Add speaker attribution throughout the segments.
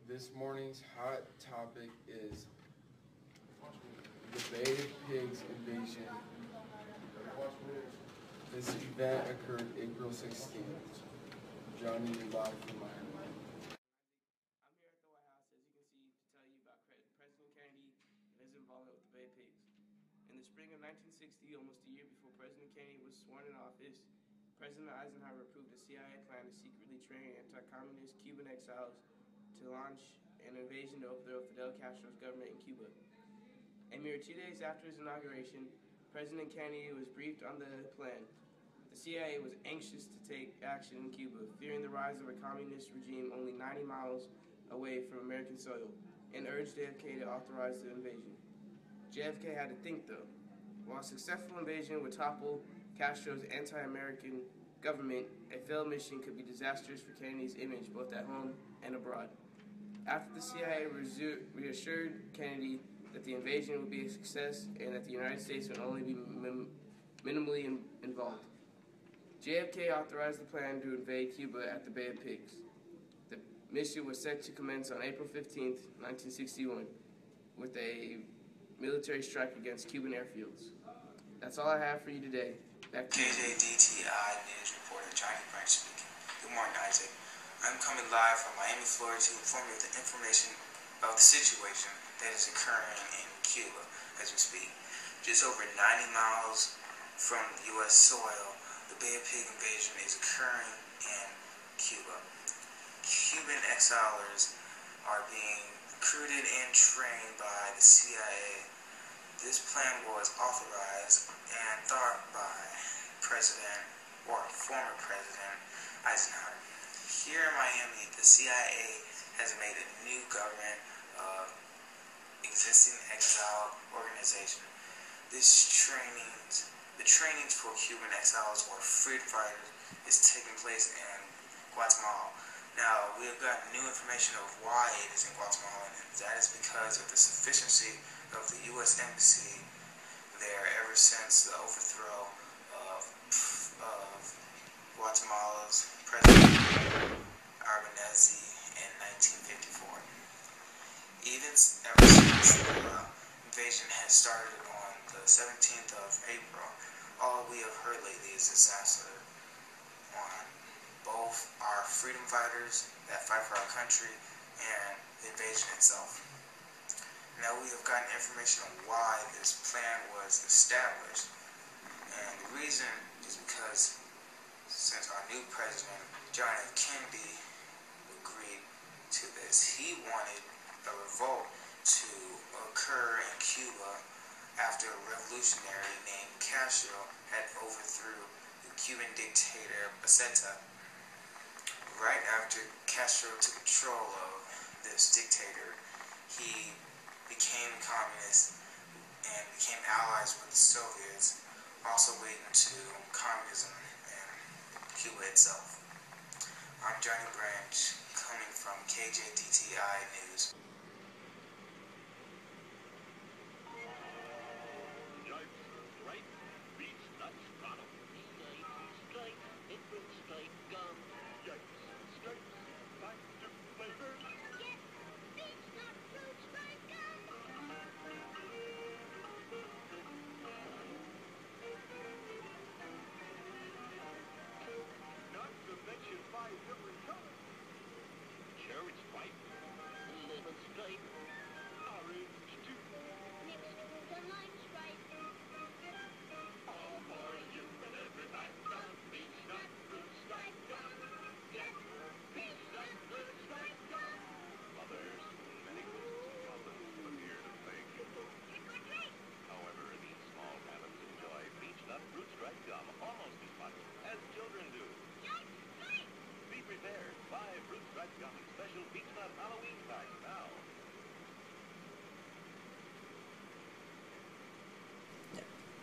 Speaker 1: This morning's hot topic is the Bay of Pigs invasion. This event occurred April 16th. Johnny, you're live from Miami.
Speaker 2: I'm here at the White House, as you can see, to tell you about President Kennedy and his involvement with the Bay of Pigs. In the spring of 1960, almost a year before President Kennedy was sworn in office, President Eisenhower approved a CIA plan to secretly train anti-communist Cuban exiles to launch an invasion to overthrow Fidel Castro's government in Cuba. A mere 2 days after his inauguration, President Kennedy was briefed on the plan. The CIA was anxious to take action in Cuba, fearing the rise of a communist regime only 90 miles away from American soil, and urged JFK to authorize the invasion. JFK had to think, though. While a successful invasion would topple Castro's anti-American government, a failed mission could be disastrous for Kennedy's image both at home and abroad. After the CIA reassured Kennedy that the invasion would be a success and that the United States would only be minimally involved, JFK authorized the plan to invade Cuba at the Bay of Pigs. The mission was set to commence on April 15, 1961, with a military strike against Cuban airfields. That's all I have for you today. Back to
Speaker 3: KJDTI News reporter Johnny Branch speaking. Good morning, Isaac. I'm coming live from Miami, Florida to inform you of the information about the situation that is occurring in Cuba as we speak. Just over 90 miles from U.S. soil, the Bay of Pig invasion is occurring in Cuba. Cuban exilers are being recruited and trained by the CIA. This plan was authorized and thought by former President Eisenhower. Here in Miami, the CIA has made a new government existing exile organization. The trainings for Cuban exiles or freedom fighters is taking place in Guatemala. Now, we have gotten new information of why it is in Guatemala, and that is because of the sufficiency of the U.S. Embassy there ever since the overthrow of Guatemala's President Albanese in 1954. Ever since the invasion has started on the 17th of April, all we have heard lately is disaster on both our freedom fighters that fight for our country and the invasion itself. Now we have gotten information on why this plan was established, and the reason is because since our new president, John F. Kennedy, agreed to this, he wanted a revolt to occur in Cuba after a revolutionary named Castro had overthrew the Cuban dictator Baseta. Right after Castro took control of this dictator, he became communist and became allies with the Soviets, also leading to communism in Cuba itself. I'm Johnny Branch, coming from KJDTI News.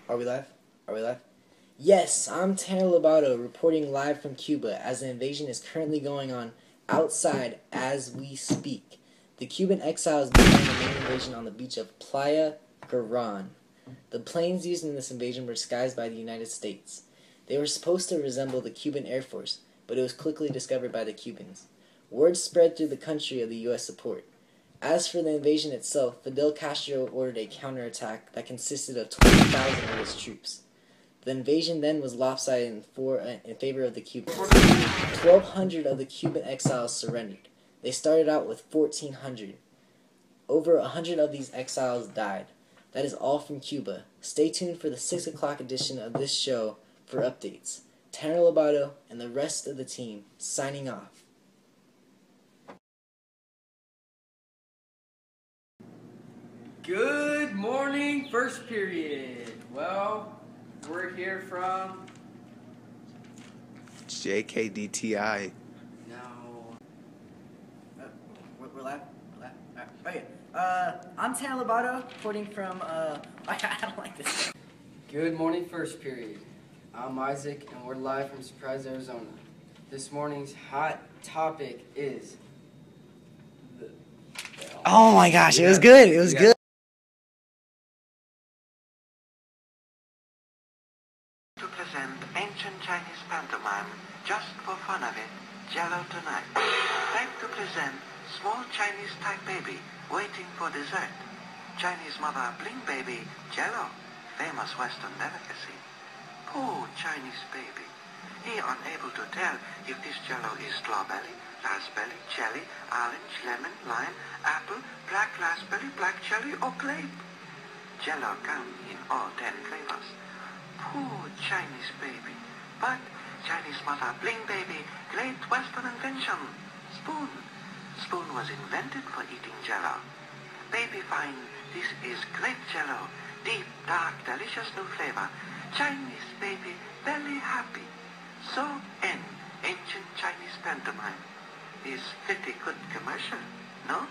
Speaker 4: Are we live? Are we live? Yes, I'm Tanner Lobato reporting live from Cuba as the invasion is currently going on outside as we speak. The Cuban exiles began the main invasion on the beach of Playa Garan. The planes used in this invasion were disguised by the United States. They were supposed to resemble the Cuban Air Force, but it was quickly discovered by the Cubans. Word spread through the country of the U.S. support. As for the invasion itself, Fidel Castro ordered a counterattack that consisted of 20,000 of his troops. The invasion then was lopsided in favor of the Cubans. 1,200 of the Cuban exiles surrendered. They started out with 1,400. Over 100 of these exiles died. That is all from Cuba. Stay tuned for the 6 o'clock edition of this show for updates. Tanner Lobato and the rest of the team signing off.
Speaker 5: Good morning, first period. Well, we're here from...
Speaker 6: JKDTI.
Speaker 5: No.
Speaker 4: We're live? Okay. I'm Tanner Lobato, reporting from, I don't like this.
Speaker 7: Good morning, first period. I'm Isaac, and we're live from Surprise, Arizona. This morning's hot topic is...
Speaker 4: Oh my gosh, it was good. It was good.
Speaker 3: To present ancient Chinese pantomime, just for fun of it, Jello tonight. Like to present small Chinese type baby waiting for dessert. Chinese mother bling baby, Jello, famous Western delicacy. Poor Chinese baby. He unable to tell if this Jello is strawberry, raspberry, cherry, orange, lemon, lime, apple, black raspberry, black cherry, or grape. Jello come in all 10 flavors. Poor Chinese baby. But Chinese mother bling baby, great Western invention. Spoon. Spoon was invented for eating Jello. Baby find this is great Jello. Deep, dark, delicious new flavor. Chinese baby very happy. So end ancient Chinese pantomime. Is pretty good commercial, no?